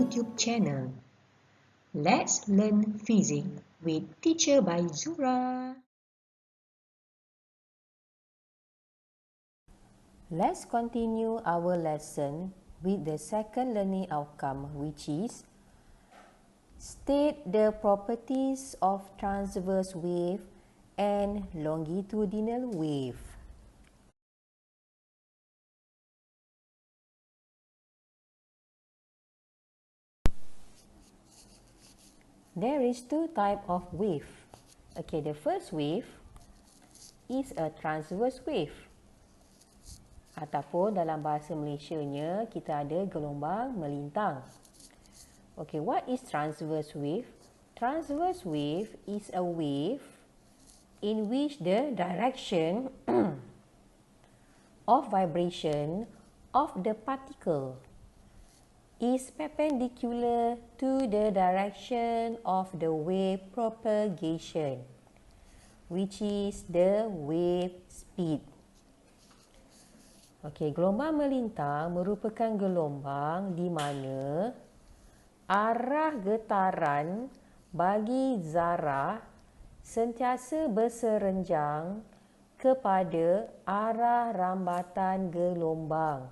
YouTube channel. Let's learn physics with Teacher by Zura. Let's continue our lesson with the second learning outcome, which is state the properties of transverse wave and longitudinal wave. There is two types of wave. Okay, the first wave is a transverse wave. Ataupun dalam bahasa Malaysianya, kita ada gelombang melintang. Okay, what is transverse wave? Transverse wave is a wave in which the direction of vibration of the particle is perpendicular to the direction of the wave propagation, which is the wave speed. Okey, gelombang melintang merupakan gelombang di mana arah getaran bagi zarah sentiasa berserenjang kepada arah rambatan gelombang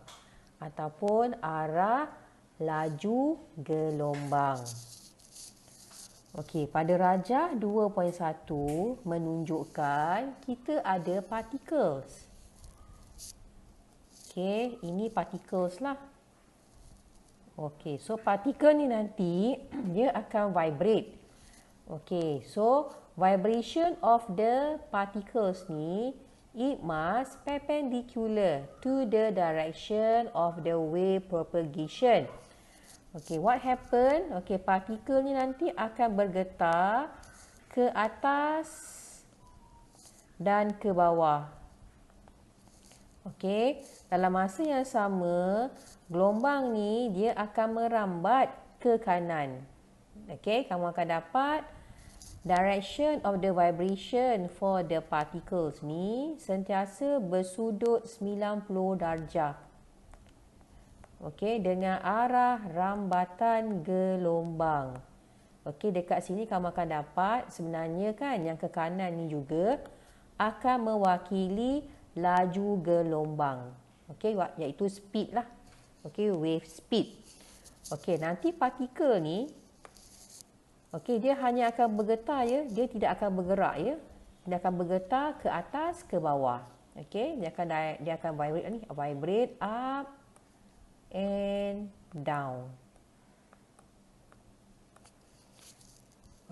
ataupun arah laju gelombang. Okey, pada rajah 2.1 menunjukkan kita ada particles. Okey, ini particles lah. Okey, so particle ni nanti dia akan vibrate. Okey, so vibration of the particles ni, it must perpendicular to the direction of the wave propagation. Okey, what happen? Okey, partikel ni nanti akan bergetar ke atas dan ke bawah. Okey, dalam masa yang sama, gelombang ni dia akan merambat ke kanan. Okey, kamu akan dapat direction of the vibration for the particles ni sentiasa bersudut 90 darjah. Okey, dengan arah rambatan gelombang. Okey, dekat sini kamu akan dapat sebenarnya kan yang ke kanan ni juga akan mewakili laju gelombang. Okey, iaitu speed lah. Okey, wave speed. Okey, nanti partikel ni okey, dia hanya akan bergetar ya, dia tidak akan bergerak ya. Dia akan bergetar ke atas ke bawah. Okey, dia akan vibrate ni, vibrate up and down.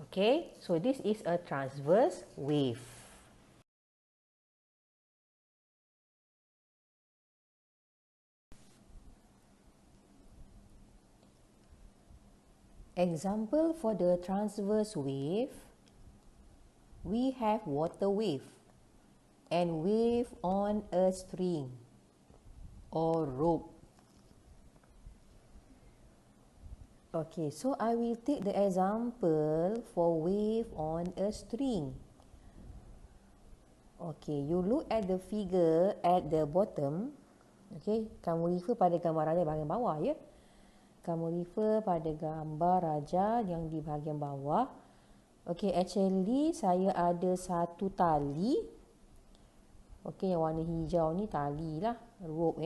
Okay, so this is a transverse wave. Example for the transverse wave, we have water wave and wave on a string or rope. Okay, so I will take the example for wave on a string. Okay, you look at the figure at the bottom. Okay, kamu refer pada gambar raja bahagian bawah ya. Kamu refer pada gambar raja yang di bahagian bawah. Okay, actually saya ada satu tali. Okay, yang warna hijau ni tali lah, rope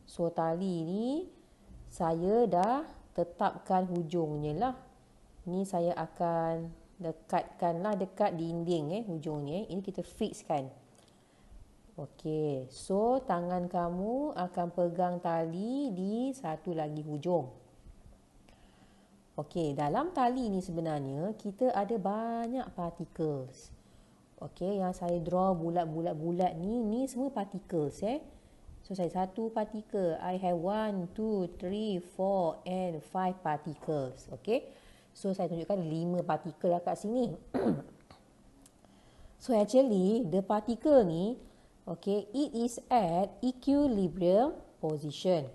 So tali ni saya dah tetapkan hujungnya lah. Ni saya akan dekatkan lah dekat dinding hujungnya. Ini kita fixkan. Okey, so tangan kamu akan pegang tali di satu lagi hujung. Okey, dalam tali ni sebenarnya kita ada banyak particles. Okey, yang saya draw bulat-bulat ni semua particles So saya satu particle, I have 1, 2, 3, 4 and 5 particles. Okay. So saya tunjukkan 5 particle kat sini. So actually the particle ni, okay, it is at equilibrium position.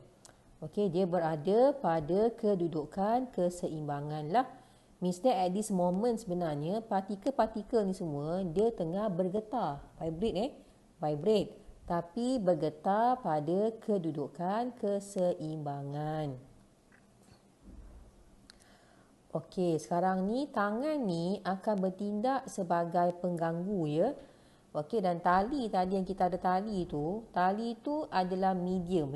Okay, dia berada pada kedudukan keseimbangan lah. Means that at this moment sebenarnya partikel-partikel ni semua dia tengah bergetar, vibrate vibrate. Tapi bergetar pada kedudukan keseimbangan. Okey, sekarang ni tangan ni akan bertindak sebagai pengganggu ya. Okey, dan tali tadi yang kita ada tali tu adalah medium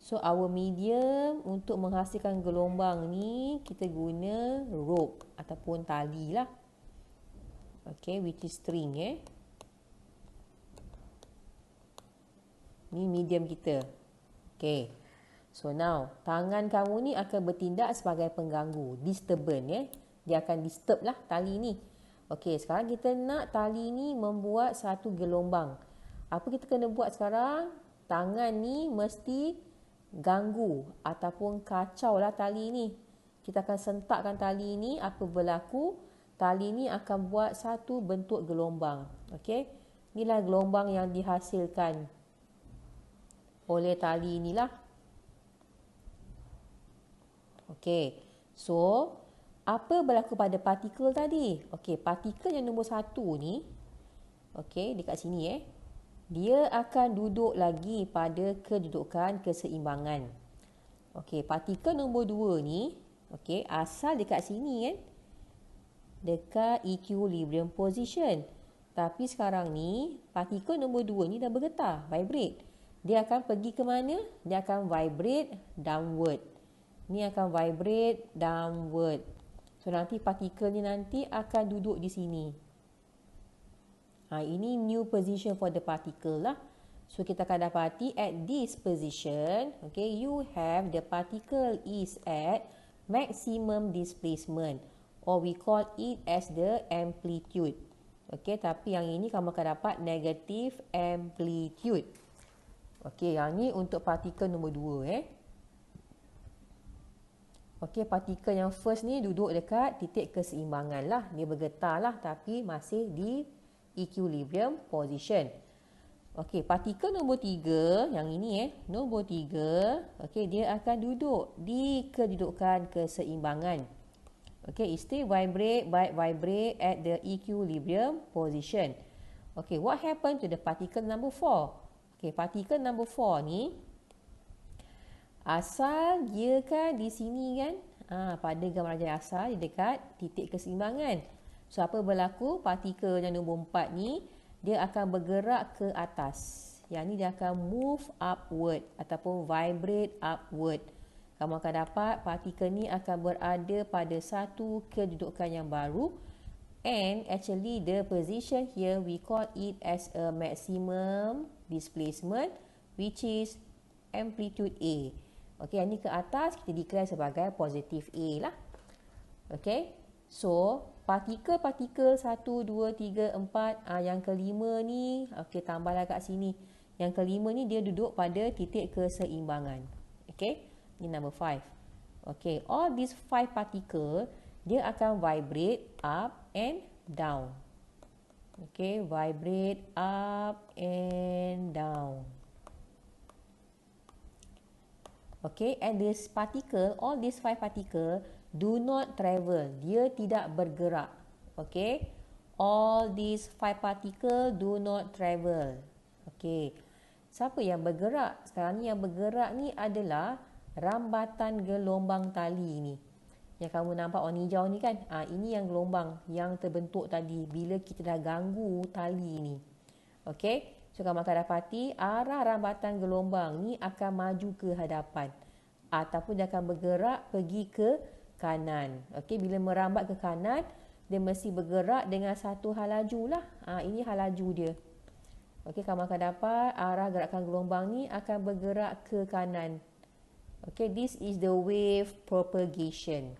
So our medium untuk menghasilkan gelombang ni kita guna rope ataupun tali lah. Okey, which is string Ni medium kita. Okey. So now, tangan kamu ni akan bertindak sebagai pengganggu, disturbance Dia akan disturb lah tali ni. Okey, sekarang kita nak tali ni membuat satu gelombang. Apa kita kena buat sekarang? Tangan ni mesti ganggu ataupun kacau lah tali ni. Kita akan sentakkan tali ni, apa berlaku? Tali ni akan buat satu bentuk gelombang. Okey, inilah gelombang yang dihasilkan oleh tali inilah. Okey, so apa berlaku pada partikel tadi? Okey, partikel yang nombor 1 ni, okey, dekat sini dia akan duduk lagi pada kedudukan keseimbangan. Okey, partikel nombor 2 ni, okey, asal dekat sini dekat equilibrium position. Tapi sekarang ni, partikel nombor 2 ni dah bergetar, vibrate. Dia akan pergi ke mana? Dia akan vibrate downward. Ni akan vibrate downward. So nanti partikel ni nanti akan duduk di sini. Ini new position for the particle lah. So kita akan dapati at this position, okay, you have the particle is at maximum displacement, or we call it as the amplitude. Okay, tapi yang ini kamu akan dapat negative amplitude. Okay, yang ni untuk partikel nombor 2 Okey, partikel yang first ni duduk dekat titik keseimbangan lah. Dia bergetar lah tapi masih di equilibrium position. Okey, partikel nombor 3, yang ini nombor 3, okey, dia akan duduk di kedudukan keseimbangan. Okey, it still vibrate at the equilibrium position. Okey, what happened to the particle number 4? Okey, partikel number 4 ni asal dia kan di sini kan, pada gambar rajah asal di dekat titik keseimbangan. So apa berlaku? Partikel yang nombor 4 ni dia akan bergerak ke atas. Yang ni dia akan move upward ataupun vibrate upward. Kamu akan dapat partikel ni akan berada pada satu kedudukan yang baru, and actually the position here we call it as a maximum displacement, which is amplitude A. Okey, yang ni ke atas kita declare sebagai positif A lah. Okey, so partikel-partikel 1, 2, 3, 4, yang kelima ni, okey, tambahlah kat sini. Yang kelima ni dia duduk pada titik keseimbangan. Okey, ni number 5. Okey, all these 5 particle dia akan vibrate up and down. Okey, vibrate up and down. Okay, and this particle, all these 5 particle do not travel. Dia tidak bergerak. Okay, all these 5 particle do not travel. Okay, siapa yang bergerak? Sekarang ni yang bergerak ni adalah rambatan gelombang tali ni. Yang kamu nampak warna hijau ni kan? Ini yang gelombang yang terbentuk tadi bila kita dah ganggu tali ni. Okay. So, kamu akan dapati arah rambatan gelombang ni akan maju ke hadapan ataupun dia akan bergerak pergi ke kanan. Okey, bila merambat ke kanan, dia mesti bergerak dengan satu hal laju lah. Ini hal laju dia. Okey, kamu akan dapat arah gerakan gelombang ni akan bergerak ke kanan. Okey, this is the wave propagation.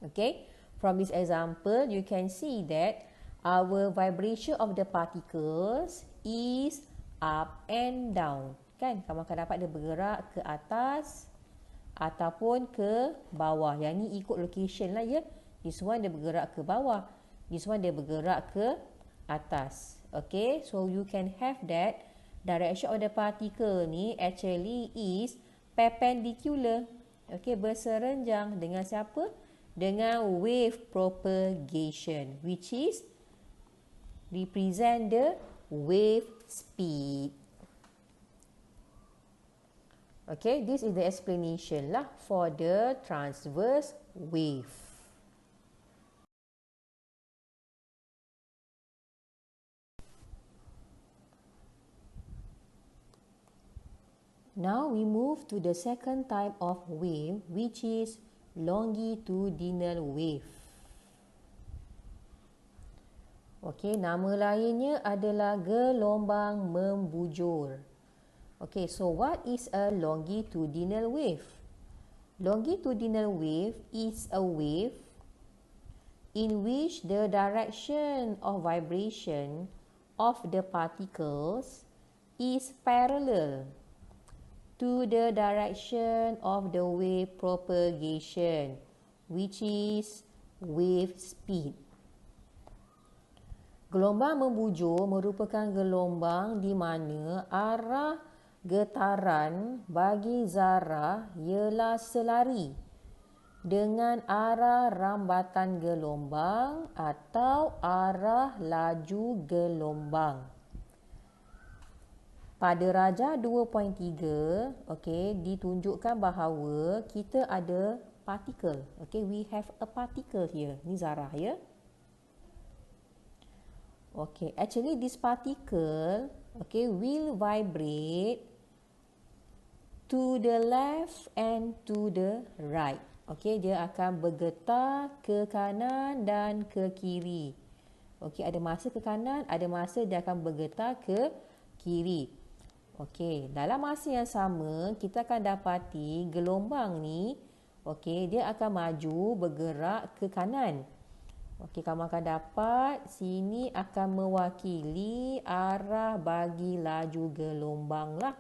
Okey, from this example, you can see that our vibration of the particles is up and down. Kan? Kamu akan dapat dia bergerak ke atas ataupun ke bawah. Yang ni ikut location lah ya. This one dia bergerak ke bawah. This one dia bergerak ke atas. Okay. So you can have that direction of the particle ni actually is perpendicular. Okay. Berserenjang dengan siapa? Dengan wave propagation, which is represent the wave speed. Okay, this is the explanation lah for the transverse wave. Now we move to the second type of wave, which is longitudinal wave. Okey, nama lainnya adalah gelombang membujur. Okay, so what is a longitudinal wave? Longitudinal wave is a wave in which the direction of vibration of the particles is parallel to the direction of the wave propagation, which is wave speed. Gelombang membujur merupakan gelombang di mana arah getaran bagi zarah ialah selari dengan arah rambatan gelombang atau arah laju gelombang. Pada Rajah 2.3, okey, ditunjukkan bahawa kita ada particle. Okay, we have a particle here. Ni zarah, ya. Okay, actually this particle, okay, will vibrate to the left and to the right. Okay, dia akan bergetar ke kanan dan ke kiri. Okay, ada masa ke kanan, ada masa dia akan bergetar ke kiri. Okey, dalam masa yang sama, kita akan dapati gelombang ni, okey, dia akan maju bergerak ke kanan. Okey, kamu akan dapat sini akan mewakili arah bagi laju gelombang lah.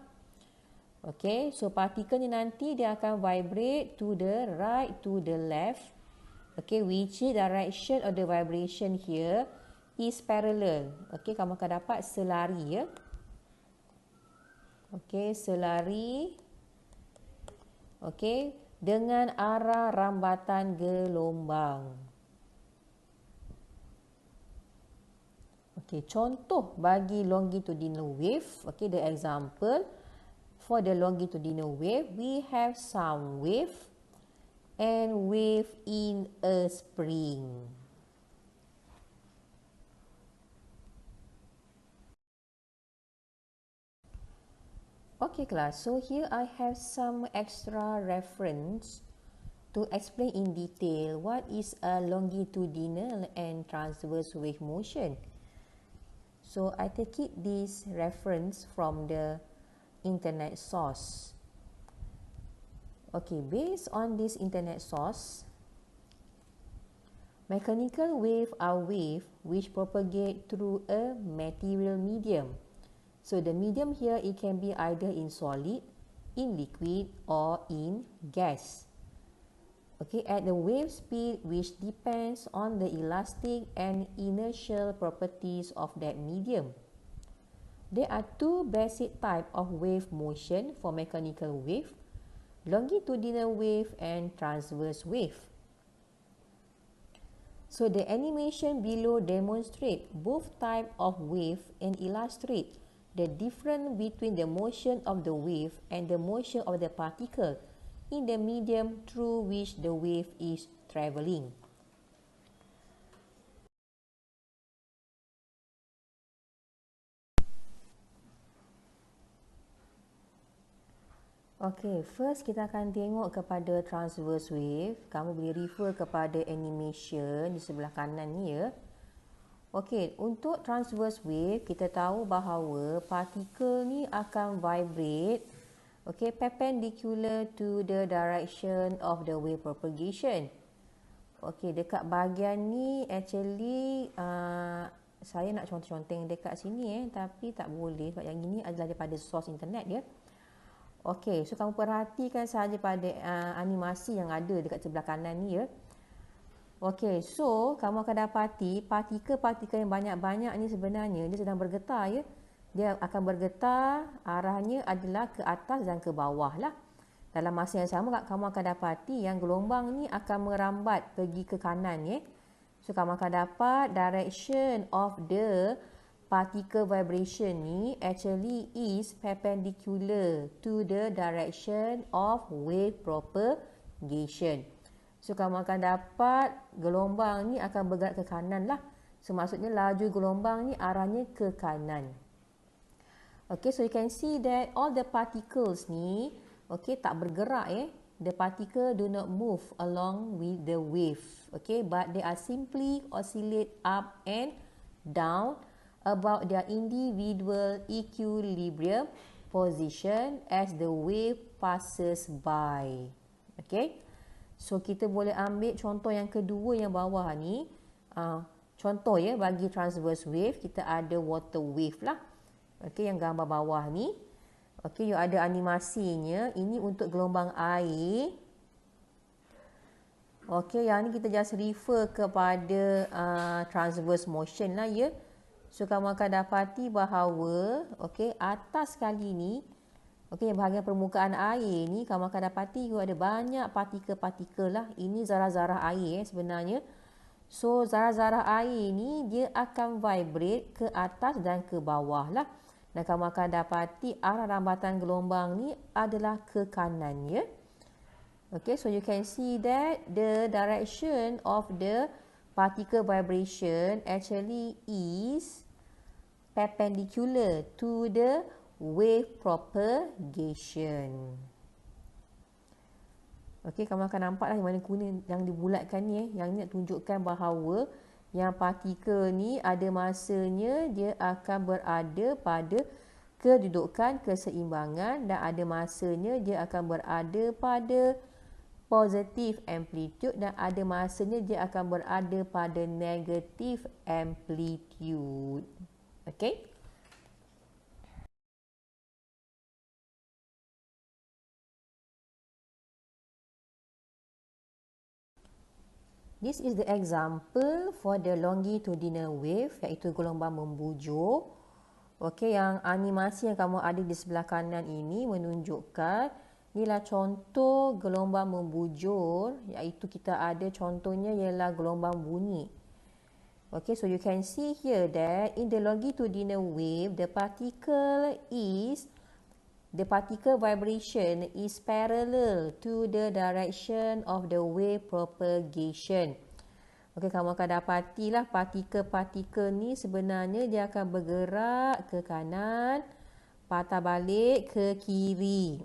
Okey, so partikel ni nanti dia akan vibrate to the right, to the left. Okey, which direction of the vibration here is parallel. Okey, kamu akan dapat selari, ya. Okey, selari. Okey, dengan arah rambatan gelombang. Okey, contoh bagi longitudinal wave. Okey, the example for the longitudinal wave, we have sound wave and wave in a spring. Okay class, so here I have some extra reference to explain in detail what is a longitudinal and transverse wave motion. So I take it this reference from the internet source. Okay, based on this internet source, mechanical wave are wave which propagate through a material medium. So the medium here, it can be either in solid, in liquid or in gas. Okay, at the wave speed which depends on the elastic and inertial properties of that medium. There are two basic types of wave motion for mechanical wave, longitudinal wave and transverse wave. So the animation below demonstrate both type of wave and illustrate the difference between the motion of the wave and the motion of the particle in the medium through which the wave is travelling. Okay, first kita akan tengok kepada transverse wave. Kamu boleh refer kepada animation di sebelah kanan ni, ya. Okey, untuk transverse wave, kita tahu bahawa partikel ni akan vibrate, okay, perpendicular to the direction of the wave propagation. Okey, dekat bahagian ni, actually, saya nak conteng-conteng dekat sini, tapi tak boleh sebab yang ini adalah daripada source internet, ya. Okey, so kamu perhatikan saja pada animasi yang ada dekat sebelah kanan ni, ya. Okey, so kamu akan dapati partikel-partikel yang banyak-banyak ni sebenarnya dia sedang bergetar, ya. Dia akan bergetar, arahnya adalah ke atas dan ke bawah lah. Dalam masa yang sama kamu akan dapati yang gelombang ni akan merambat pergi ke kanan, ya. So kamu akan dapat direction of the particle vibration ni actually is perpendicular to the direction of wave propagation. So kamu akan dapat gelombang ni akan bergerak ke kanan lah. So maksudnya laju gelombang ni arahnya ke kanan. Okay, so you can see that all the particles ni, okay, tak bergerak The particle do not move along with the wave, okay, but they are simply oscillate up and down about their individual equilibrium position as the wave passes by. Okay, so kita boleh ambil contoh yang kedua yang bawah ni. Contoh bagi transverse wave, kita ada water wave lah. Okay, yang gambar bawah ni. Okay, you ada animasinya. Ini untuk gelombang air. Okay, yang ni kita just refer kepada transverse motion lah So, kamu akan dapati bahawa atas kali ni, bahagian permukaan air ni, kamu akan dapati you ada banyak partikel-partikel lah. Ini zarah-zarah air sebenarnya. So, zarah-zarah air ni dia akan vibrate ke atas dan ke bawah lah. Dan kamu akan dapati arah rambatan gelombang ni adalah ke kanan Okay, so you can see that the direction of the particle vibration actually is perpendicular to the wave propagation. Okay, kamu akan nampak lah mana kuning yang dibulatkan ni Yang ni nak tunjukkan bahawa yang partikel ni ada masanya dia akan berada pada kedudukan keseimbangan dan ada masanya dia akan berada pada positive amplitude dan ada masanya dia akan berada pada negative amplitude. Okay? This is the example for the longitudinal wave, iaitu gelombang membujur. Okey, yang animasi yang kamu ada di sebelah kanan ini menunjukkan inilah contoh gelombang membujur, iaitu kita ada contohnya ialah gelombang bunyi. Okay, so you can see here that in the longitudinal wave, the particle vibration is parallel to the direction of the wave propagation. Okey, kamu akan dapatilah partikel-partikel ni sebenarnya dia akan bergerak ke kanan, patah balik ke kiri.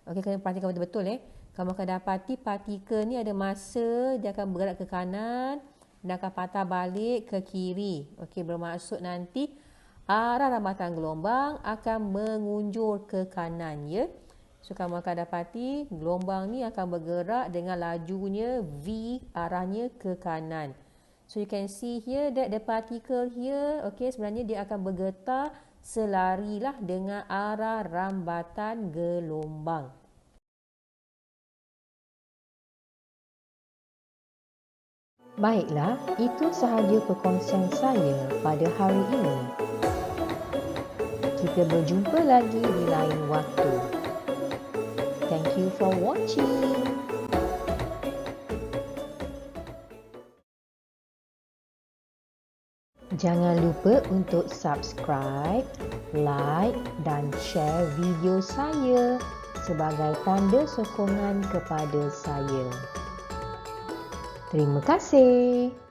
Okey, kena perhatikan betul-betul Kamu akan dapati partikel ni ada masa dia akan bergerak ke kanan dan akan patah balik ke kiri. Okey, bermaksud nanti arah rambatan gelombang akan mengunjur ke kanan So, kamu akan dapati gelombang ni akan bergerak dengan lajunya V, arahnya ke kanan. So, you can see here that the particle here, sebenarnya dia akan bergetar selarilah dengan arah rambatan gelombang. Baiklah, itu sahaja perkongsian saya pada hari ini. Kita berjumpa lagi di lain waktu. Thank you for watching. Jangan lupa untuk subscribe, like dan share video saya sebagai tanda sokongan kepada saya. Terima kasih.